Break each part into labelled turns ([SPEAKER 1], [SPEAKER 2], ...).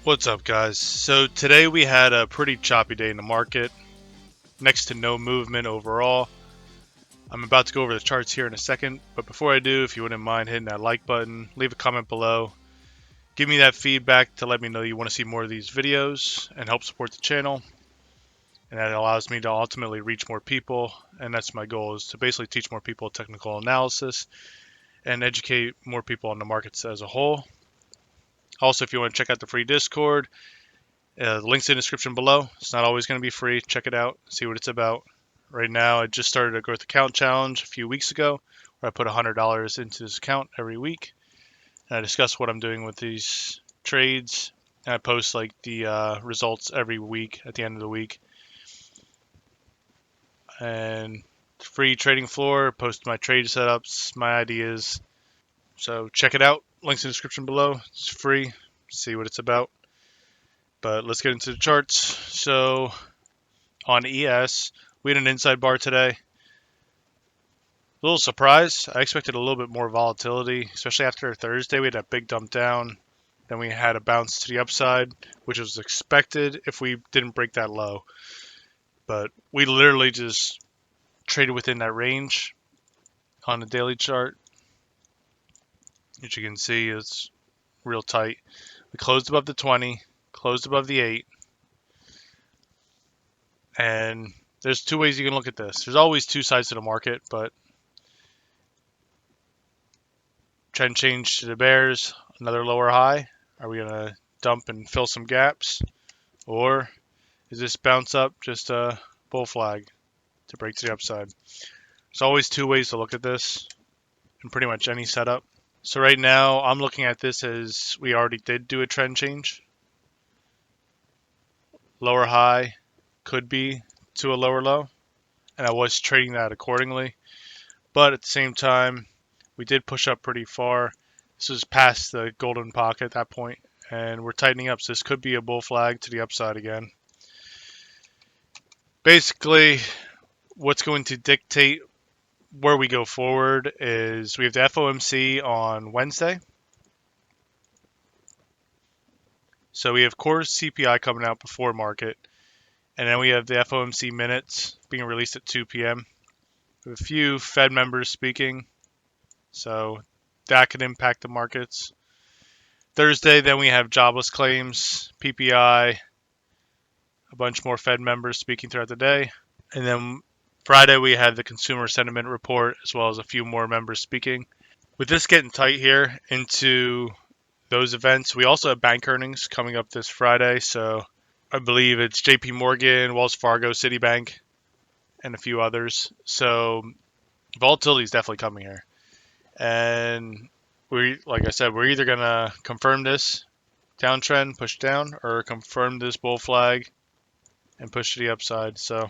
[SPEAKER 1] What's up, guys? So today we had a pretty choppy day in the market, next to no movement overall. I'm about to go over the charts here in a second, but before I do, if you wouldn't mind hitting that like button, leave a comment below, give me that feedback to let me know you want to see more of these videos and help support the channel. And that allows me to ultimately reach more people, and that's my goal, is to basically teach more people technical analysis and educate more people on the markets as a whole. Also, if you want to check out the free Discord, the link's in the description below. It's not always going to be free. Check it out, see what it's about. Right now, I just started a growth account challenge a few weeks ago where I put $100 into this account every week. And I discuss what I'm doing with these trades. And I post like the results every week at the end of the week. And free trading floor, post my trade setups, my ideas. So check it out. Links in the description below. It's free. See what it's about. But let's get into the charts. So on ES, we had an inside bar today. A little surprised. I expected a little bit more volatility, especially after Thursday. We had that big dump down. Then we had a bounce to the upside, which was expected if we didn't break that low. But we literally just traded within that range on the daily chart. As you can see, it's real tight. We closed above the 20, closed above the 8. And there's two ways you can look at this. There's always two sides to the market, but trend change to the bears, another lower high. Are we going to dump and fill some gaps? Or is this bounce up just a bull flag to break to the upside? There's always two ways to look at this in pretty much any setup. So right now I'm looking at this as we already did do a trend change. Lower high could be to a lower low, and I was trading that accordingly. But at the same time, we did push up pretty far. This was past the golden pocket at that point, and we're tightening up. So this could be a bull flag to the upside again. Basically, what's going to dictate where we go forward is we have the FOMC on Wednesday. So we have core CPI coming out before market, and then we have the FOMC minutes being released at 2 p.m. We have a few Fed members speaking, so that could impact the markets. Thursday, then we have jobless claims, PPI, a bunch more Fed members speaking throughout the day. And then Friday, we have the consumer sentiment report, as well as a few more members speaking. With this getting tight here into those events, we also have bank earnings coming up this Friday. So I believe it's JP Morgan, Wells Fargo, Citibank, and a few others. So volatility is definitely coming here. And like I said, we're either going to confirm this downtrend, push down, or confirm this bull flag and push to the upside. So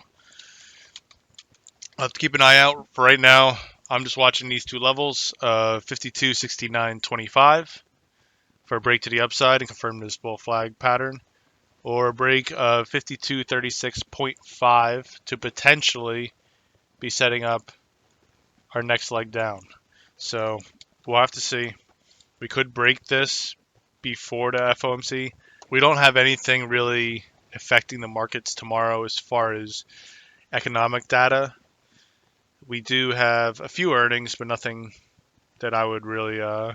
[SPEAKER 1] I'll have to keep an eye out. For right now, I'm just watching these two levels, 52, 69, 25 for a break to the upside and confirm this bull flag pattern, or a break of 52, 36.5 to potentially be setting up our next leg down. So we'll have to see. We could break this before the FOMC. We don't have anything really affecting the markets tomorrow as far as economic data. We do have a few earnings, but nothing that I would really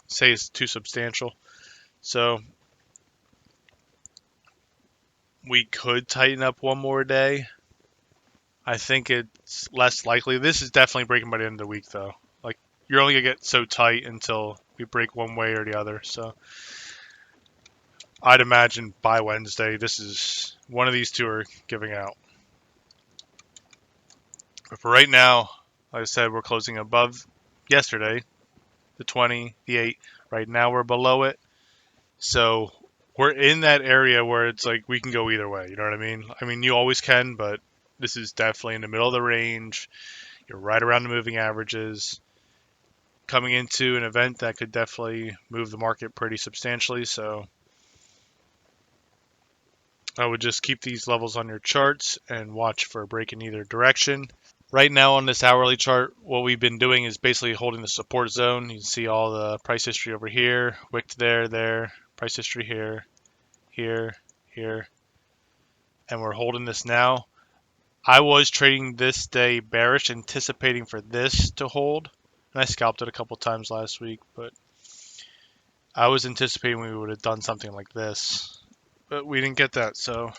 [SPEAKER 1] say is too substantial. So we could tighten up one more day. I think it's less likely. This is definitely breaking by the end of the week, though. Like, you're only going to get so tight until we break one way or the other. So I'd imagine by Wednesday, this is one of these two are giving out. But for right now, like I said, we're closing above yesterday, the 20, the 8. Right now we're below it. So we're in that area where it's like we can go either way. You know what I mean? I mean, you always can, but this is definitely in the middle of the range. You're right around the moving averages. Coming into an event that could definitely move the market pretty substantially. So I would just keep these levels on your charts and watch for a break in either direction. Right now on this hourly chart, what we've been doing is basically holding the support zone. You can see all the price history over here, wick there, price history here, here, here, and we're holding this now. I was trading this day bearish, anticipating for this to hold, and I scalped it a couple times last week, but I was anticipating we would have done something like this, but we didn't get that, so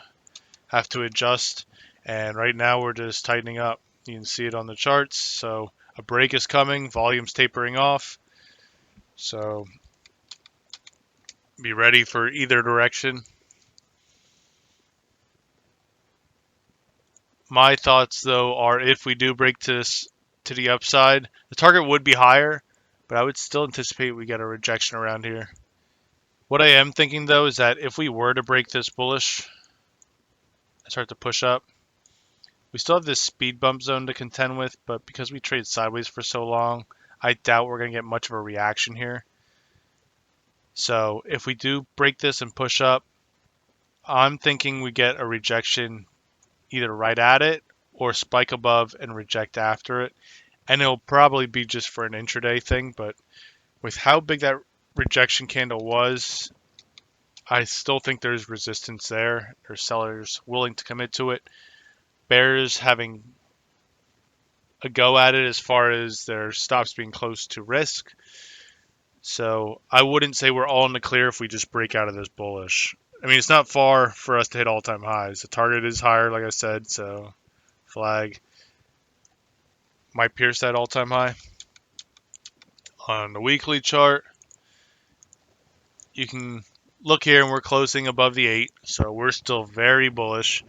[SPEAKER 1] have to adjust. And right now we're just tightening up. You can see it on the charts. So a break is coming, volume's tapering off. So be ready for either direction. My thoughts though are if we do break this to the upside, the target would be higher, but I would still anticipate we get a rejection around here. What I am thinking though is that if we were to break this bullish and start to push up, we still have this speed bump zone to contend with, but because we trade sideways for so long, I doubt we're going to get much of a reaction here. So if we do break this and push up, I'm thinking we get a rejection either right at it or spike above and reject after it. And it'll probably be just for an intraday thing, but with how big that rejection candle was, I still think there's resistance there. There's sellers willing to commit to it. Bears having a go at it as far as their stops being close to risk. So I wouldn't say we're all in the clear if we just break out of this bullish. I mean, it's not far for us to hit all-time highs. The target is higher, like I said, so flag might pierce that all-time high. On the weekly chart, you can look here and we're closing above the 8, so we're still very bullish.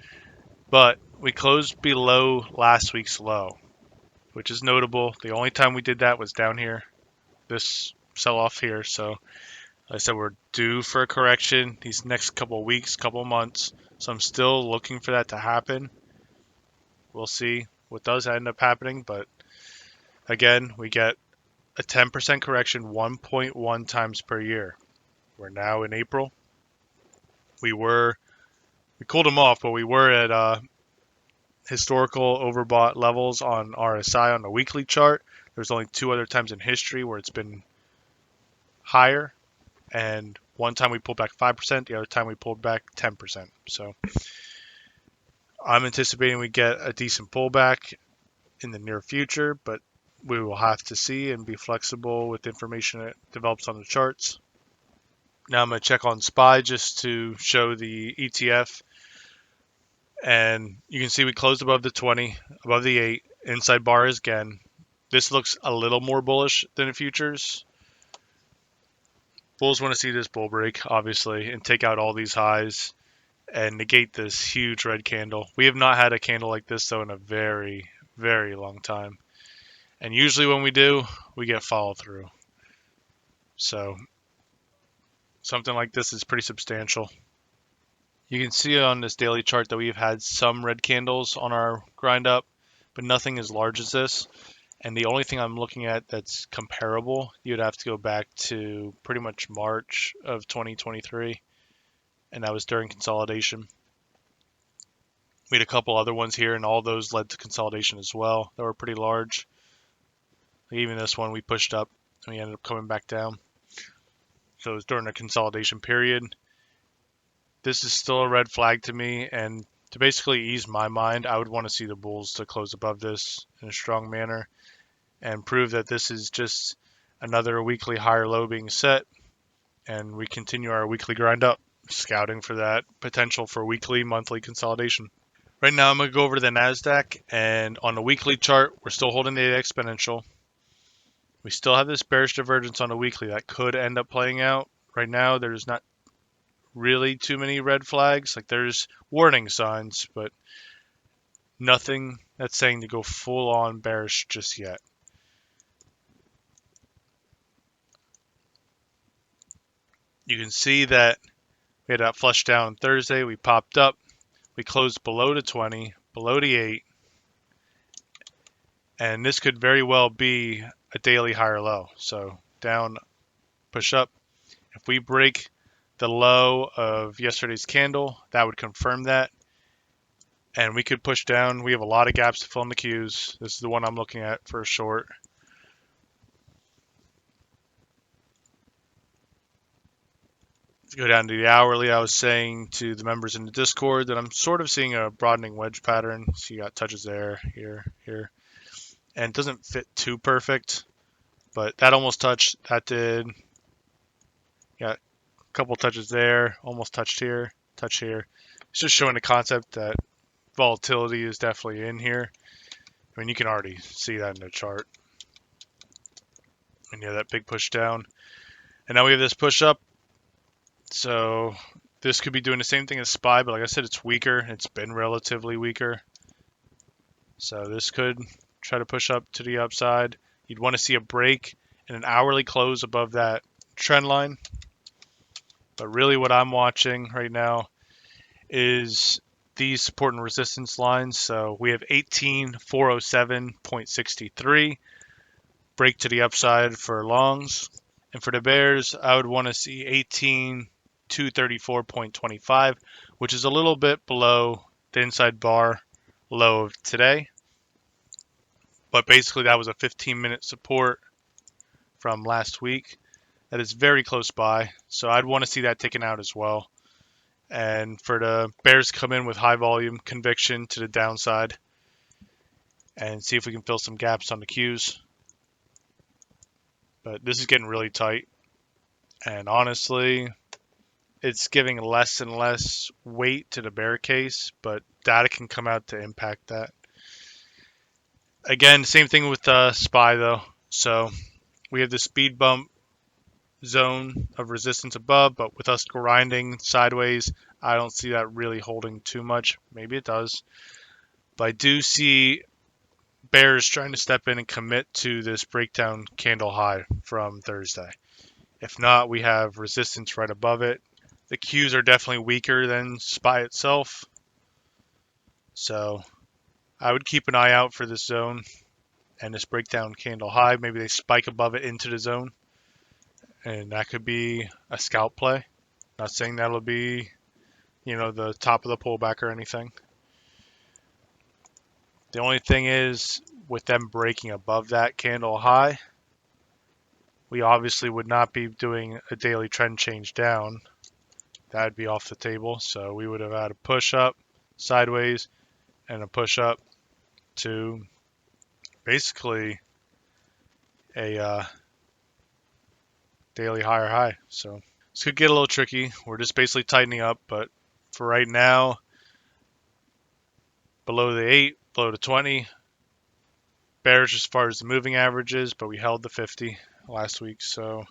[SPEAKER 1] But we closed below last week's low, which is notable. The only time we did that was down here, this sell-off here, so like I said, we're due for a correction these next couple of weeks, couple of months. So I'm still looking for that to happen. We'll see what does end up happening. But again, we get a 10% correction 1.1 times per year. We're now in April. We cooled them off, but we were at historical overbought levels on RSI on the weekly chart. There's only 2 other times in history where it's been higher. And one time we pulled back 5%, the other time we pulled back 10%. So I'm anticipating we get a decent pullback in the near future, but we will have to see and be flexible with the information that develops on the charts. Now I'm going to check on SPY just to show the ETF. And you can see we closed above the 20, above the 8, inside bar is again. This looks a little more bullish than the futures. Bulls want to see this bull break, obviously, and take out all these highs and negate this huge red candle. We have not had a candle like this, though, in a very, very long time. And usually when we do, we get follow through. So something like this is pretty substantial. You can see on this daily chart that we've had some red candles on our grind up, but nothing as large as this. And the only thing I'm looking at that's comparable, you'd have to go back to pretty much March of 2023, and that was during consolidation. We had a couple other ones here, and all those led to consolidation as well. They were pretty large. Even this one we pushed up, and we ended up coming back down. So it was during a consolidation period. This is still a red flag to me, and to basically ease my mind, I would want to see the bulls to close above this in a strong manner and prove that this is just another weekly higher low being set, and we continue our weekly grind up, scouting for that potential for weekly, monthly consolidation. Right now I'm going to go over to the NASDAQ, and on the weekly chart, we're still holding the exponential. We still have this bearish divergence on the weekly that could end up playing out. Right now there's not really too many red flags. Like there's warning signs, but nothing that's saying to go full on bearish just yet. You can see that we had that flush down Thursday. We popped up. We closed below the 20, below the 8. And this could very well be a daily higher low. So down, push up. If we break the low of yesterday's candle, that would confirm that. And we could push down. We have a lot of gaps to fill in the queues. This is the one I'm looking at for a short. Go down to the hourly. I was saying to the members in the Discord that I'm sort of seeing a broadening wedge pattern. So you got touches there, here, here, and it doesn't fit too perfect, but that almost touched. That did. Got a couple touches there, almost touched here, touch here. It's just showing the concept that volatility is definitely in here. I mean, you can already see that in the chart. And yeah, that big push down. And now we have this push up. So this could be doing the same thing as SPY, but like I said, it's weaker. It's been relatively weaker. So this could try to push up to the upside. You'd want to see a break and an hourly close above that trend line. But really what I'm watching right now is these support and resistance lines. So we have 18,407.63, break to the upside for longs. And for the bears, I would want to see 18,234.25, which is a little bit below the inside bar low of today. But basically that was a 15-minute support from last week. That is very close by. So I'd want to see that taken out as well. And for the bears, come in with high volume conviction to the downside and see if we can fill some gaps on the Qs. But this is getting really tight. And honestly, it's giving less and less weight to the bear case, but data can come out to impact that. Again, same thing with SPY though. So we have the speed bump zone of resistance above, but with us grinding sideways, I don't see that really holding too much. Maybe it does. But I do see bears trying to step in and commit to this breakdown candle high from Thursday. If not, we have resistance right above it. The Qs are definitely weaker than SPY itself. So I would keep an eye out for this zone and this breakdown candle high. Maybe they spike above it into the zone. And that could be a scalp play. Not saying that'll be, the top of the pullback or anything. The only thing is, with them breaking above that candle high, we obviously would not be doing a daily trend change down. That'd be off the table. So we would have had a push up sideways and a push up to basically a daily higher high. So this could get a little tricky. We're just basically tightening up, but for right now, below the 8, below the 20, bearish as far as the moving averages, but we held the 50 last week. So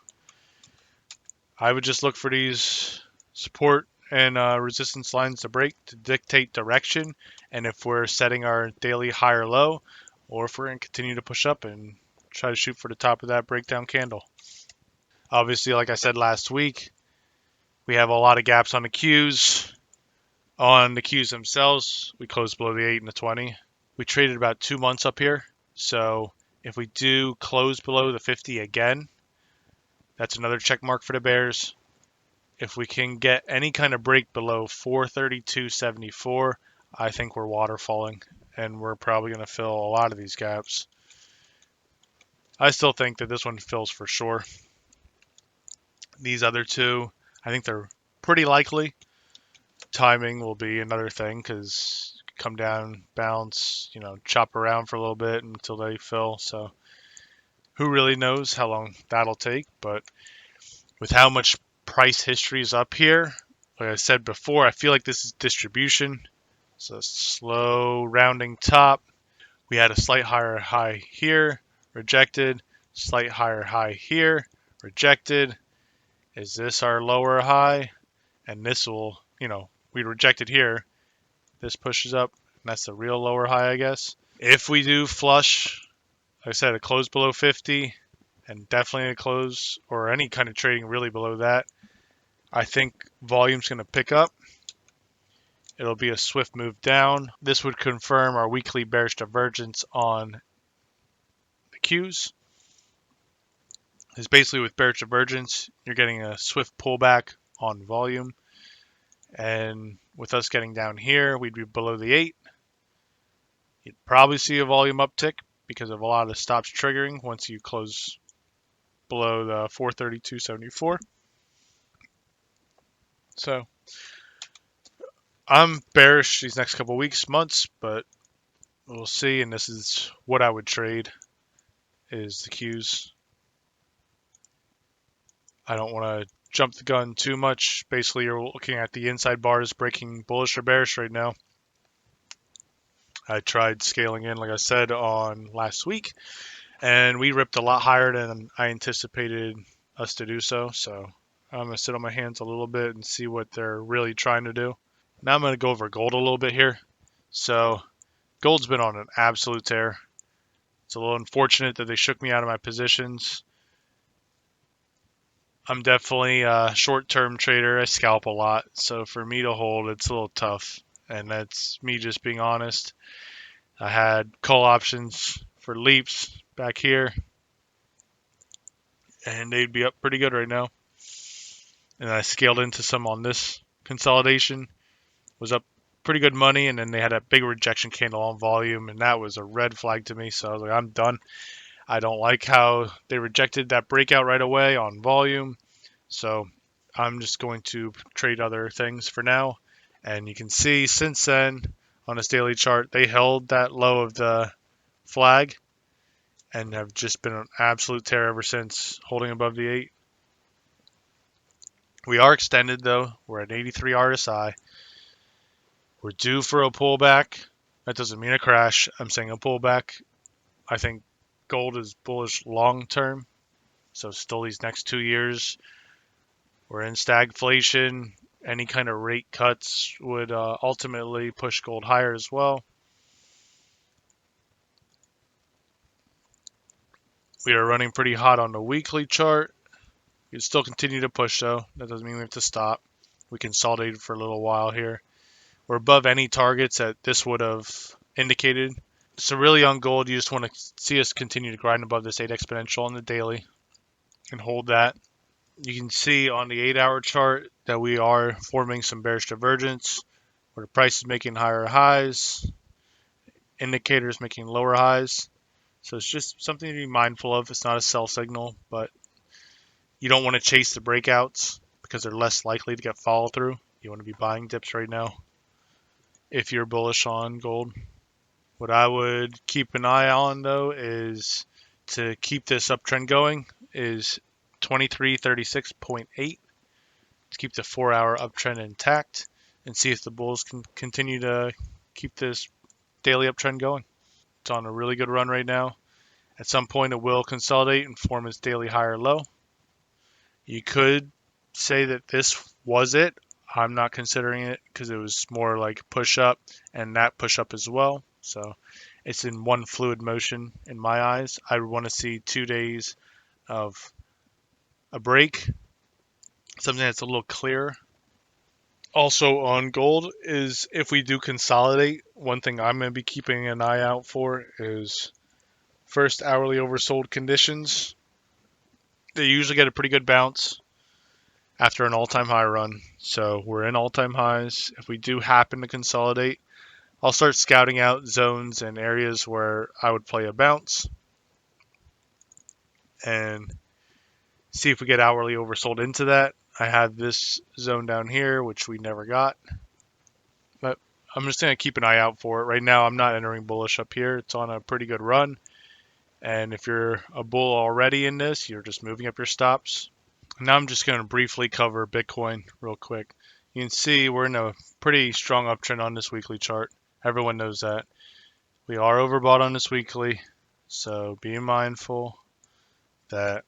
[SPEAKER 1] I would just look for these support and resistance lines to break to dictate direction, and if we're setting our daily high or low, or if we're going to continue to push up and try to shoot for the top of that breakdown candle. Obviously, like I said last week, we have a lot of gaps on the Qs. On the Qs themselves, we closed below the 8 and the 20. We traded about 2 months up here, so if we do close below the 50 again, that's another check mark for the bears. If we can get any kind of break below 432.74, I think we're waterfalling, and we're probably going to fill a lot of these gaps. I still think that this one fills for sure. These other two, I think they're pretty likely. Timing will be another thing because come down, bounce, chop around for a little bit until they fill. So who really knows how long that'll take? But with how much price history is up here, like I said before, I feel like this is distribution. It's a slow rounding top. We had a slight higher high here, rejected. Slight higher high here, rejected. Is this our lower high? And this will, we rejected here. This pushes up, and that's the real lower high, I guess. If we do flush, like I said, a close below 50, and definitely a close or any kind of trading really below that, I think volume's going to pick up. It'll be a swift move down. This would confirm our weekly bearish divergence on the Qs. It's basically with bearish divergence, you're getting a swift pullback on volume. And with us getting down here, we'd be below the 8. You'd probably see a volume uptick because of a lot of stops triggering once you close below the 432.74. So I'm bearish these next couple weeks, months, but we'll see. And this is what I would trade is the Qs. I don't want to jump the gun too much. Basically, you're looking at the inside bars breaking bullish or bearish right now. I tried scaling in, like I said, on last week, and we ripped a lot higher than I anticipated us to do so. So I'm going to sit on my hands a little bit and see what they're really trying to do. Now I'm going to go over gold a little bit here. So gold's been on an absolute tear. It's a little unfortunate that they shook me out of my positions. I'm definitely a short-term trader. I scalp a lot, so for me to hold, it's a little tough, and that's me just being honest. I had call options for leaps back here, and they'd be up pretty good right now. And I scaled into some on this consolidation, was up pretty good money, and then they had a big rejection candle on volume, and that was a red flag to me. So I was like, I'm done. I don't like how they rejected that breakout right away on volume. So I'm just going to trade other things for now. And you can see since then on this daily chart, they held that low of the flag and have just been an absolute tear ever since, holding above the 8. We are extended though. We're at 83 RSI. We're due for a pullback. That doesn't mean a crash. I'm saying a pullback. I think gold is bullish long term. So still these next 2 years, we're in stagflation. Any kind of rate cuts would ultimately push gold higher as well. We are running pretty hot on the weekly chart. We can still continue to push though. That doesn't mean we have to stop. We consolidated for a little while here. We're above any targets that this would have indicated. So really on gold, you just want to see us continue to grind above this 8 exponential on the daily and hold that. You can see on the 8-hour chart that we are forming some bearish divergence where the price is making higher highs, indicators making lower highs. So it's just something to be mindful of. It's not a sell signal, but you don't want to chase the breakouts because they're less likely to get follow through. You want to be buying dips right now if you're bullish on gold. What I would keep an eye on though is to keep this uptrend going is 2336.8 to keep the 4-hour uptrend intact and see if the bulls can continue to keep this daily uptrend going. It's on a really good run right now. At some point it will consolidate and form its daily higher low. You could say that this was it. I'm not considering it because it was more like push up and that push up as well. So it's in one fluid motion in my eyes. I want to see 2 days of a break, something that's a little clearer. Also on gold is if we do consolidate, one thing I'm going to be keeping an eye out for is first hourly oversold conditions. They usually get a pretty good bounce after an all-time high run. So we're in all-time highs. If we do happen to consolidate, I'll start scouting out zones and areas where I would play a bounce and see if we get hourly oversold into that. I have this zone down here, which we never got. But I'm just going to keep an eye out for it. Right now, I'm not entering bullish up here. It's on a pretty good run. And if you're a bull already in this, you're just moving up your stops. Now I'm just going to briefly cover Bitcoin real quick. You can see we're in a pretty strong uptrend on this weekly chart. Everyone knows that. We are overbought on this weekly, so be mindful that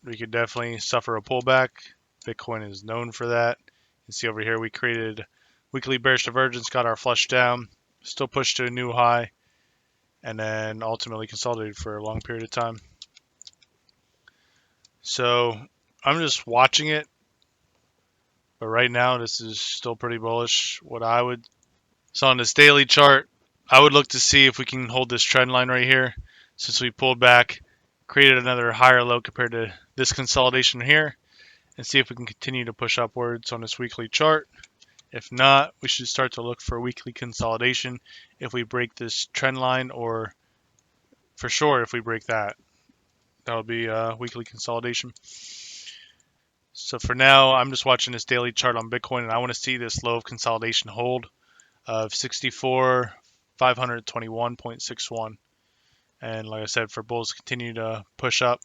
[SPEAKER 1] we could definitely suffer a pullback. Bitcoin is known for that. You can see over here we created weekly bearish divergence, got our flush down, still pushed to a new high, and then ultimately consolidated for a long period of time. So I'm just watching it, but right now this is still pretty bullish. So on this daily chart, I would look to see if we can hold this trend line right here. Since we pulled back, created another higher low compared to this consolidation here, and see if we can continue to push upwards on this weekly chart. If not, we should start to look for weekly consolidation if we break this trend line, or for sure if we break that. That'll be a weekly consolidation. So for now, I'm just watching this daily chart on Bitcoin, and I want to see this low of consolidation hold of 64,521.61. And like I said, for bulls continue to push up.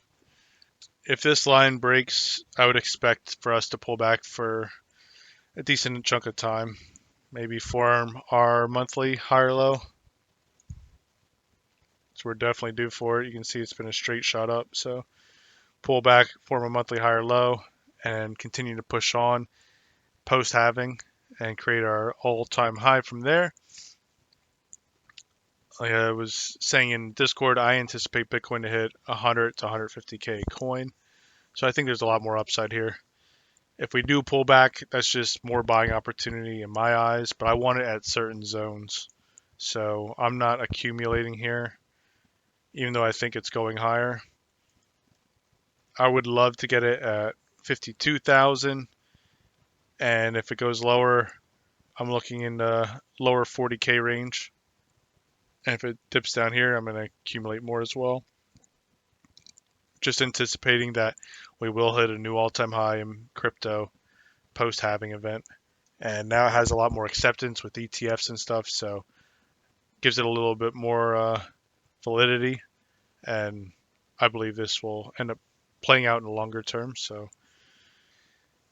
[SPEAKER 1] If this line breaks, I would expect for us to pull back for a decent chunk of time, maybe form our monthly higher low. So we're definitely due for it. You can see it's been a straight shot up. So pull back, form a monthly higher low, and continue to push on post halving and create our all-time high from there. Like I was saying in Discord, I anticipate Bitcoin to hit 100 to 150k coin. So I think there's a lot more upside here. If we do pull back, that's just more buying opportunity in my eyes, but I want it at certain zones. So I'm not accumulating here, even though I think it's going higher. I would love to get it at 52,000, and if it goes lower, I'm looking in the lower 40k range. And if it dips down here, I'm going to accumulate more as well. Just anticipating that we will hit a new all-time high in crypto post-halving event. And now it has a lot more acceptance with ETFs and stuff, so gives it a little bit more validity. And I believe this will end up playing out in the longer term. So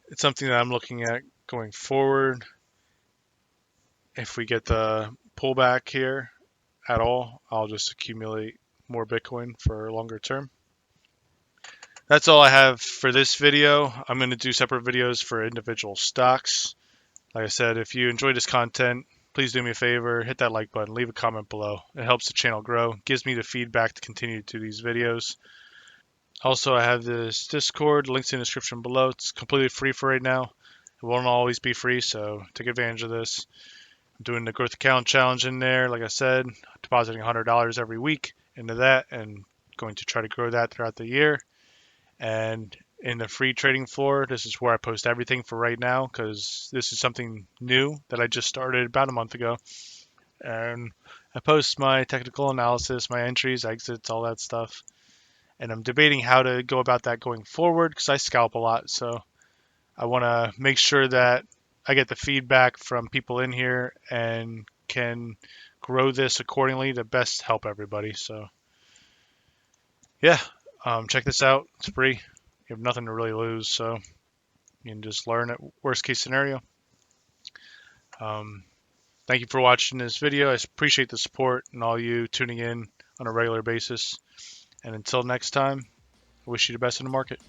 [SPEAKER 1] it's something that I'm looking at going forward. If we get the pullback here at all, I'll just accumulate more Bitcoin for longer term. That's all I have for this video. I'm going to do separate videos for individual stocks. Like I said, if you enjoyed this content, please do me a favor, hit that like button, leave a comment below. It helps the channel grow, gives me the feedback to continue to do these videos. Also, I have this Discord, links in the description below. It's completely free for right now. It won't always be free, so take advantage of this. I'm doing the growth account challenge in there, like I said, depositing $100 every week into that and going to try to grow that throughout the year. And in the free trading floor, this is where I post everything for right now because this is something new that I just started about a month ago. And I post my technical analysis, my entries, exits, all that stuff. And I'm debating how to go about that going forward because I scalp a lot. So I want to make sure that I get the feedback from people in here and can grow this accordingly to best help everybody. So yeah, check this out. It's free. You have nothing to really lose, so you can just learn it. Worst case scenario. Thank you for watching this video. I appreciate the support and all you tuning in on a regular basis. And until next time, I wish you the best in the market.